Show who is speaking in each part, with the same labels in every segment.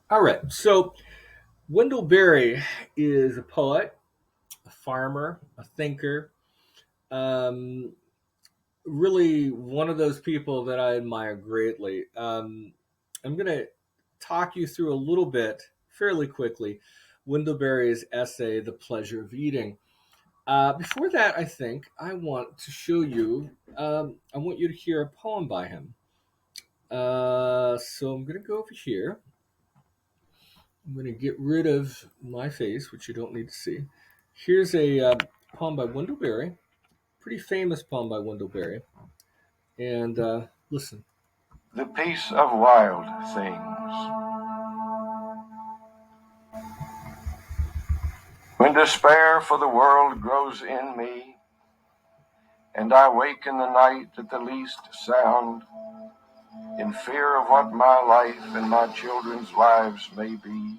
Speaker 1: All right. So Wendell Berry is a poet, a farmer, a thinker. Um, Really, one of those people that I admire greatly. I'm going to talk you through a little bit, fairly quickly, Wendell Berry's essay, "The Pleasure of Eating." Before that, I think I want to show you. I want you to hear a poem by him. So I'm going to go over here. I'm going to get rid of my face, which you don't need to see. Here's a poem by Wendell Berry, pretty famous poem by Wendell Berry. And listen.
Speaker 2: The peace of wild things. When despair for the world grows in me, and I wake in the night at the least sound, in fear of what my life and my children's lives may be,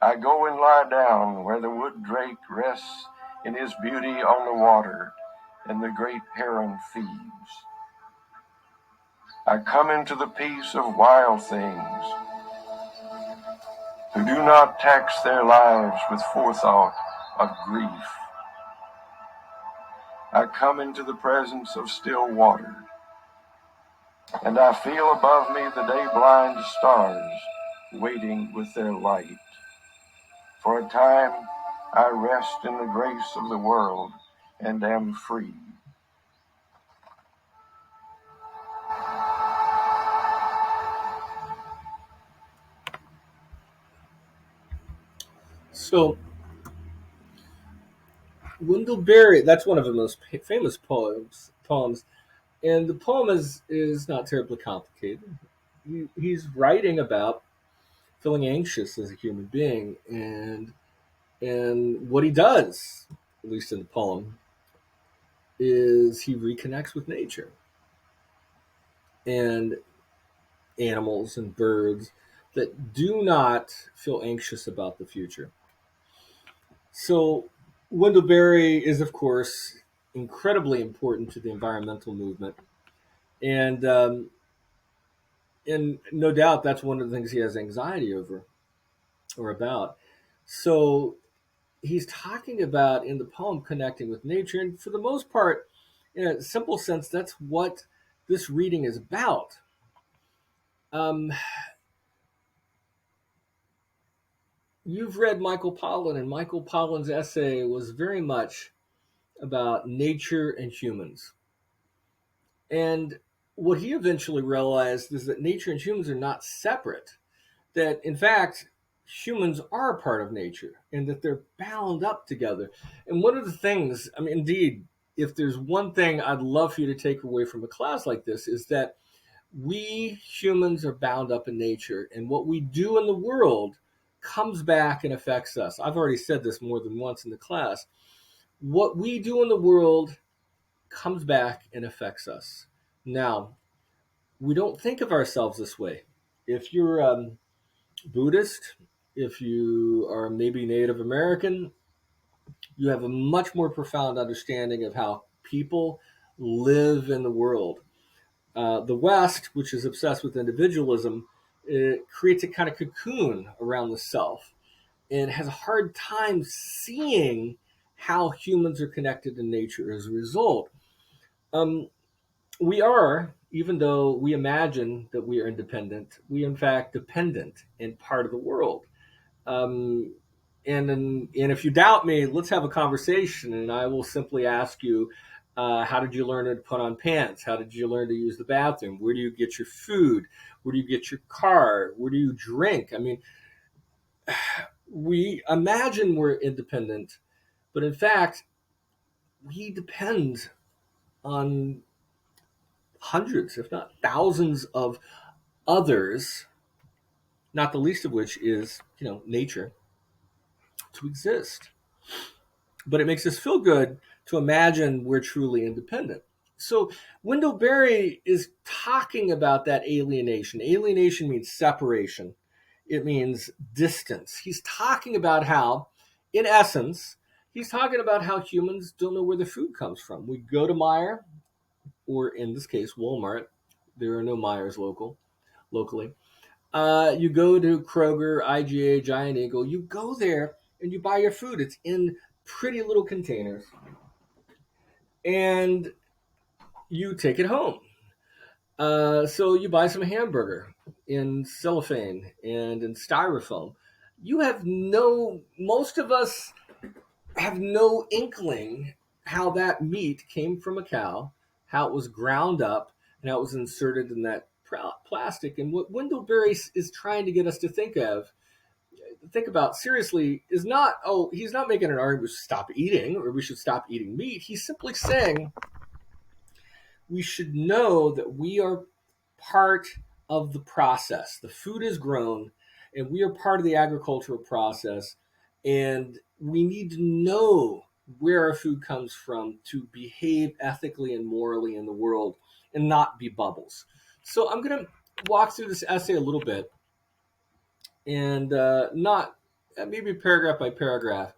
Speaker 2: I go and lie down where the wood drake rests in his beauty on the water, and the great heron feeds. I come into the peace of wild things, who do not tax their lives with forethought of grief. I come into the presence of still water, and I feel above me the day-blind stars waiting with their light. For a time I rest in the grace of the world and am free.
Speaker 1: So Wendell Berry, that's one of the most famous poems, and the poem is not terribly complicated. He's writing about feeling anxious as a human being, and what he does, at least in the poem, is he reconnects with nature and animals and birds that do not feel anxious about the future. So, Wendell Berry is, of course, incredibly important to the environmental movement, and and no doubt that's one of the things he has anxiety over or about. So, he's talking about in the poem connecting with nature, and for the most part, in a simple sense, that's what this reading is about. Um, you've read Michael Pollan, and Michael Pollan's essay was very much about nature and humans. And what he eventually realized is that nature and humans are not separate, that in fact, humans are a part of nature and that they're bound up together. And one of the things, I mean, indeed, if there's one thing I'd love for you to take away from a class like this, is that we humans are bound up in nature, and what we do in the world comes back and affects us. I've already said this more than once in the class. What we do in the world comes back and affects us. Now, we don't think of ourselves this way. If you're Buddhist, if you are maybe Native American, you have a much more profound understanding of how people live in the world. The West, which is obsessed with individualism, it creates a kind of cocoon around the self and has a hard time seeing how humans are connected to nature as a result. Um, we are, even though we imagine that we are independent, we in fact dependent and part of the world. Um, and if you doubt me, let's have a conversation, and I will simply ask you, how did you learn to put on pants? How did you learn to use the bathroom? Where do you get your food? Where do you get your car? Where do you drink? I mean, we imagine we're independent, but in fact, we depend on hundreds, if not thousands, of others, not the least of which is, nature, to exist. But it makes us feel good to imagine we're truly independent. So Wendell Berry is talking about that alienation. Alienation means separation. It means distance. He's talking about how, in essence, he's talking about how humans don't know where the food comes from. We go to Meijer, or in this case, Walmart. There are no Meijers locally. You go to Kroger, IGA, Giant Eagle. You go there and you buy your food. It's in pretty little containers, and you take it home. So you buy some hamburger in cellophane and in styrofoam. Most of us have no inkling how that meat came from a cow, how it was ground up, and how it was inserted in that plastic. And what Wendell Berry is trying to get us to think about seriously is not, oh, he's not making an argument we should stop eating or we should stop eating meat. He's simply saying we should know that we are part of the process. The food is grown, and we are part of the agricultural process, and we need to know where our food comes from to behave ethically and morally in the world and not be bubbles. So I'm going to walk through this essay a little bit and not maybe paragraph by paragraph,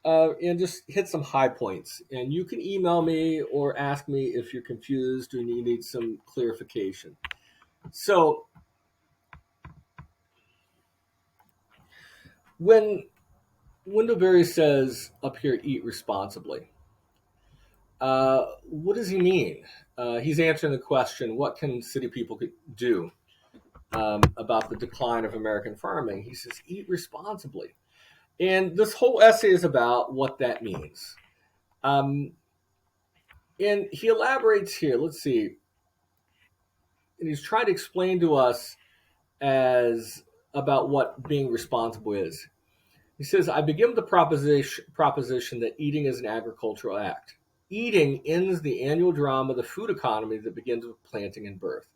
Speaker 1: and just hit some high points. And you can email me or ask me if you're confused or you need some clarification. So when Wendell Berry says up here, eat responsibly, what does he mean? He's answering the question, what can city people do about the decline of American farming? He says, eat responsibly. And this whole essay is about what that means. Um, and he elaborates here. Let's see. And he's trying to explain to us as about what being responsible is. He says, I begin with the proposition that eating is an agricultural act. Eating ends the annual drama of the food economy that begins with planting and birth.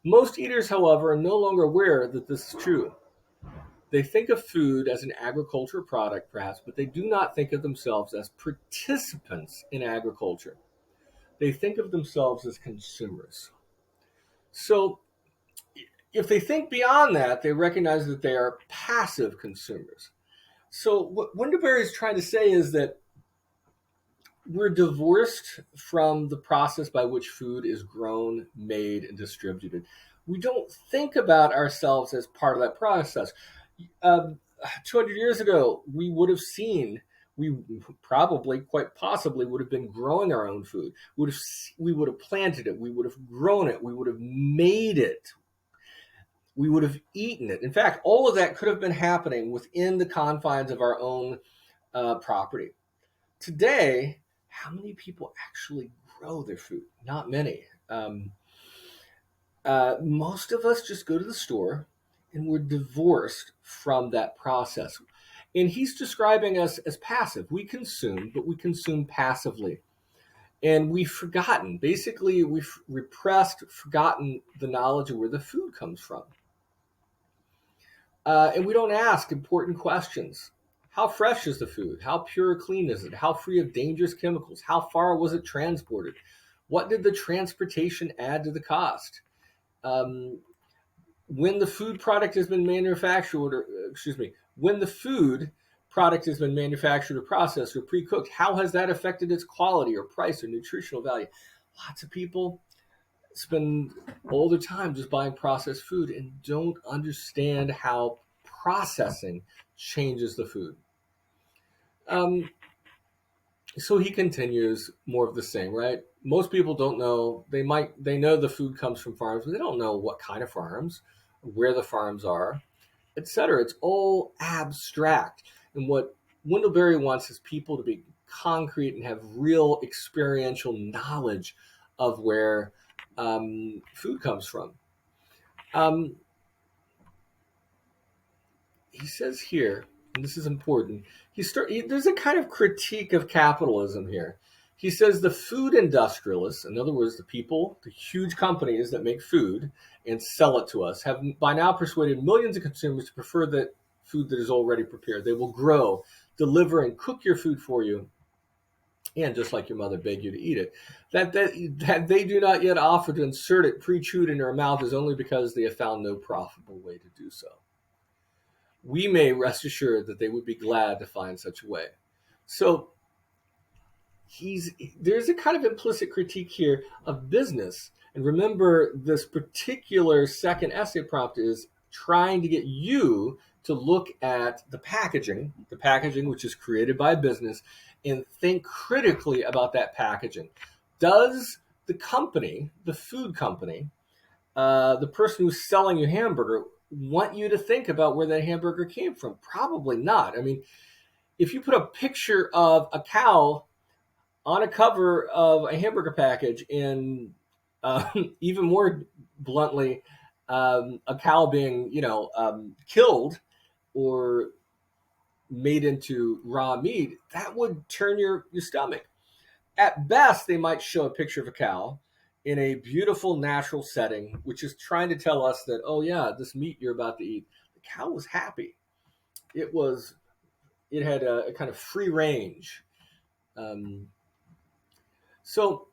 Speaker 1: Most eaters, however, are no longer aware that this is true. They think of food as an agricultural product, perhaps, but they do not think of themselves as participants in agriculture. They think of themselves as consumers. So if they think beyond that, they recognize that they are passive consumers. So what Wendell Berry is trying to say is that we're divorced from the process by which food is grown, made, and distributed. We don't think about ourselves as part of that process. 200 years ago, we probably, quite possibly, would have been growing our own food. We would have planted it. We would have grown it. We would have made it. We would have eaten it. In fact, all of that could have been happening within the confines of our own property. Today, how many people actually grow their food? Not many. Most of us just go to the store and we're divorced from that process. And he's describing us as passive. We consume, but we consume passively. And we've forgotten, basically, we've repressed, forgotten the knowledge of where the food comes from. And we don't ask important questions. How fresh is the food? How pure or clean is it? How free of dangerous chemicals? How far was it transported? What did the transportation add to the cost? When the food product has been manufactured, when the food product has been manufactured or processed or pre-cooked, how has that affected its quality or price or nutritional value? Lots of people spend all their time just buying processed food and don't understand how processing changes the food. So he continues more of the same, right? Most people don't know. They know the food comes from farms, but they don't know what kind of farms, where the farms are, etc. It's all abstract. And what Wendell Berry wants is people to be concrete and have real experiential knowledge of where food comes from. He says here, and this is important, there's a kind of critique of capitalism here. He says the food industrialists, in other words, the people, the huge companies that make food and sell it to us, have by now persuaded millions of consumers to prefer that food that is already prepared. They will grow, deliver, and cook your food for you, and just like your mother begged you to eat it. That they do not yet offer to insert it pre-chewed in our mouth is only because they have found no profitable way to do so. We may rest assured that they would be glad to find such a way. So there's a kind of implicit critique here of business. And remember, this particular second essay prompt is trying to get you to look at the packaging which is created by business, and think critically about that packaging. Does the company, the food company, the person who's selling you hamburger, want you to think about where that hamburger came from? Probably not. I mean, if you put a picture of a cow on a cover of a hamburger package, and even more bluntly, a cow being, killed or made into raw meat, that would turn your stomach. At best, they might show a picture of a cow in a beautiful natural setting, which is trying to tell us that, oh yeah, this meat you're about to eat, the cow was happy. It was, it had a kind of free range. Um, so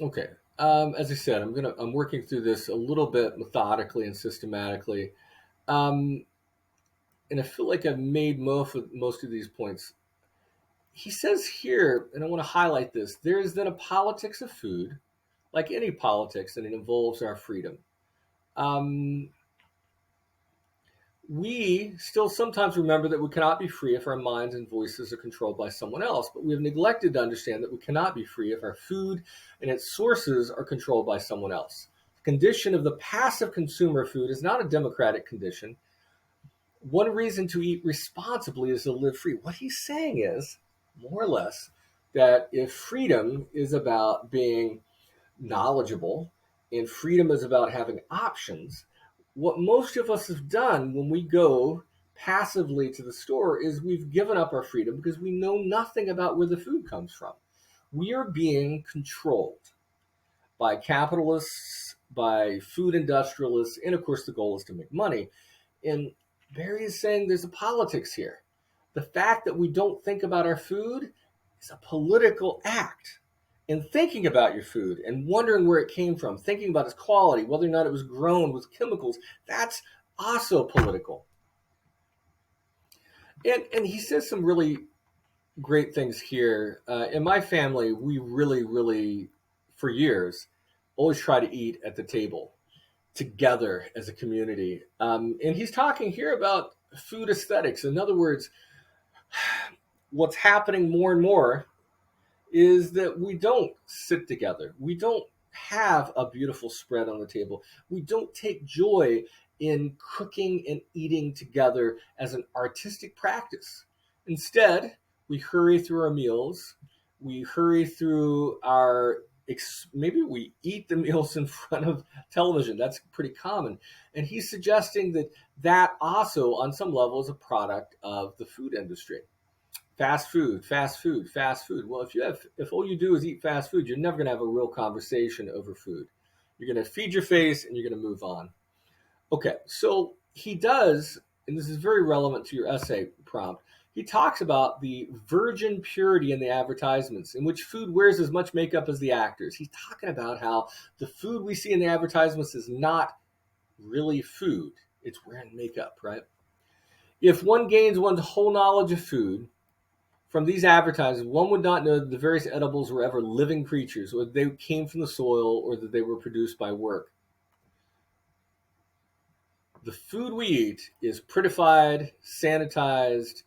Speaker 1: okay, as I said, I'm working through this a little bit methodically and systematically, um, and I feel like I've made most of these points. He says here, and I want to highlight this: there is then a politics of food, like any politics, and it involves our freedom. Um, we still sometimes remember that we cannot be free if our minds and voices are controlled by someone else, but we have neglected to understand that we cannot be free if our food and its sources are controlled by someone else. The condition of the passive consumer of food is not a democratic condition. One reason to eat responsibly is to live free. What he's saying is, more or less, that if freedom is about being knowledgeable and freedom is about having options, what most of us have done when we go passively to the store is we've given up our freedom because we know nothing about where the food comes from. We are being controlled by capitalists, by food industrialists, and of course the goal is to make money. And Barry is saying there's a politics here. The fact that we don't think about our food is a political act. And thinking about your food and wondering where it came from, thinking about its quality, whether or not it was grown with chemicals, that's also political. And he says some really great things here. In my family, we really, for years, always try to eat at the table together as a community. And he's talking here about food aesthetics. In other words, what's happening more and more is that we don't sit together. We don't have a beautiful spread on the table. We don't take joy in cooking and eating together as an artistic practice. Instead, we hurry through our meals. We hurry through our, maybe we eat the meals in front of television. That's pretty common. And he's suggesting that that also, on some level, is a product of the food industry. Fast food, fast food, fast food. Well, if all you do is eat fast food, you're never going to have a real conversation over food. You're going to feed your face and you're going to move on. Okay, so he does, and this is very relevant to your essay prompt. He talks about the virgin purity in the advertisements, in which food wears as much makeup as the actors. He's talking about how the food we see in the advertisements is not really food; it's wearing makeup, right? If one gains one's whole knowledge of food from these advertisements, one would not know that the various edibles were ever living creatures, or that they came from the soil, or that they were produced by work. The food we eat is prettified, sanitized,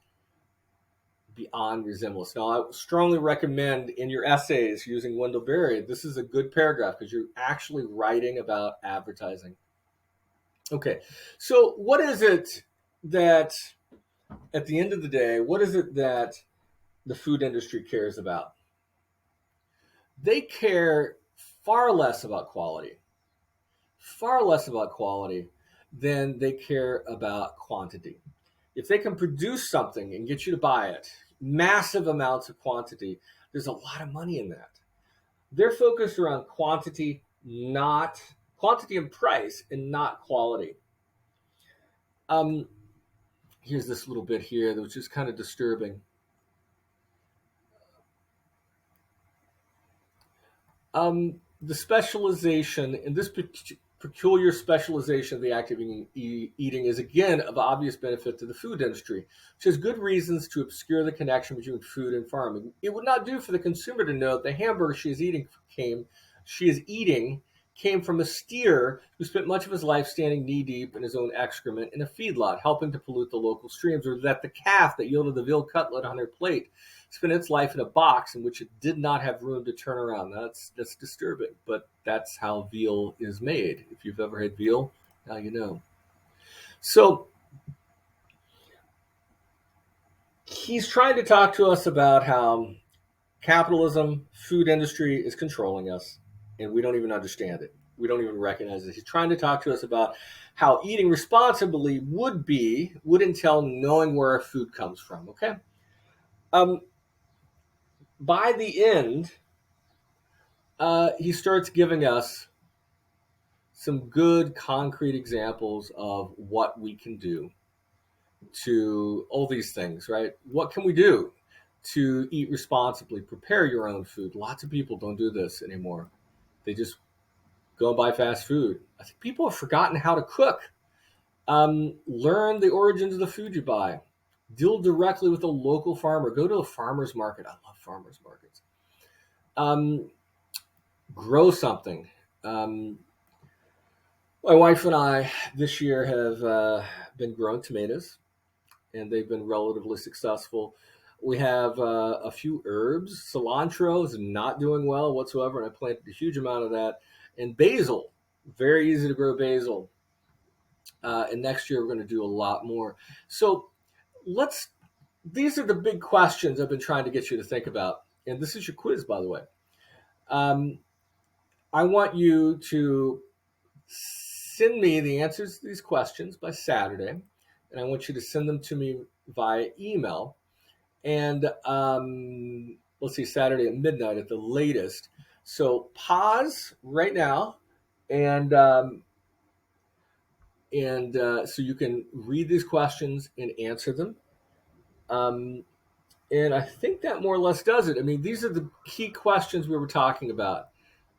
Speaker 1: beyond resemblance. Now, I strongly recommend in your essays using Wendell Berry, this is a good paragraph because you're actually writing about advertising. Okay, so what is it that, at the end of the day, what is it that the food industry cares about? They care far less about quality, far less about quality than they care about quantity. If they can produce something and get you to buy it, massive amounts of quantity, there's a lot of money in that. They're focused around not quantity and price, and not quality. Um, Here's this little bit here, which is kind of disturbing. The specialization, in this peculiar specialization of the act of eating is again of obvious benefit to the food industry, which has good reasons to obscure the connection between food and farming. It would not do for the consumer to know that the hamburger she is eating came from a steer who spent much of his life standing knee-deep in his own excrement in a feedlot, helping to pollute the local streams, or that the calf that yielded the veal cutlet on her plate spent its life in a box in which it did not have room to turn around. That's disturbing, but that's how veal is made. If you've ever had veal, now you know. So he's trying to talk to us about how capitalism, food industry is controlling us, and we don't even understand it. We don't even recognize it. He's trying to talk to us about how eating responsibly would entail knowing where our food comes from. Okay. Um, by the end, he starts giving us some good concrete examples of what we can do to all these things, right? What can we do to eat responsibly? Prepare your own food. Lots of people don't do this anymore. They just go and buy fast food. I think people have forgotten how to cook. Learn the origins of the food you buy. Deal directly with a local farmer. Go to a farmer's market. I love farmer's markets. Um, Grow something. Um, my wife and I this year have been growing tomatoes, and they've been relatively successful. We have a few herbs. Cilantro is not doing well whatsoever, and I planted a huge amount of that. And basil, very easy to grow basil. And next year we're going to do a lot more. So let's. These are the big questions I've been trying to get you to think about. And this is your quiz, by the way. Um, I want you to send me the answers to these questions by Saturday, and I want you to send them to me via email. And let's see, Saturday at midnight at the latest. So pause right now, and so you can read these questions and answer them. Um, and I think that more or less does it. I mean, these are the key questions we were talking about.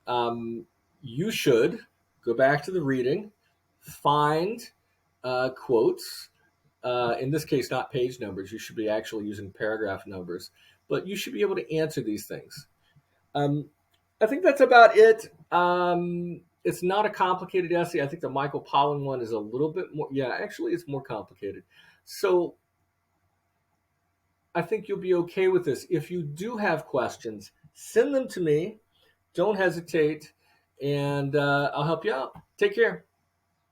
Speaker 1: Um, you should go back to the reading, find quotes. In this case, not page numbers. You should be actually using paragraph numbers, but you should be able to answer these things. Um, I think that's about it. It's not a complicated essay. I think the Michael Pollan one is a little bit more. Yeah, actually, it's more complicated. So I think you'll be okay with this. If you do have questions, send them to me. Don't hesitate, and I'll help you out. Take care.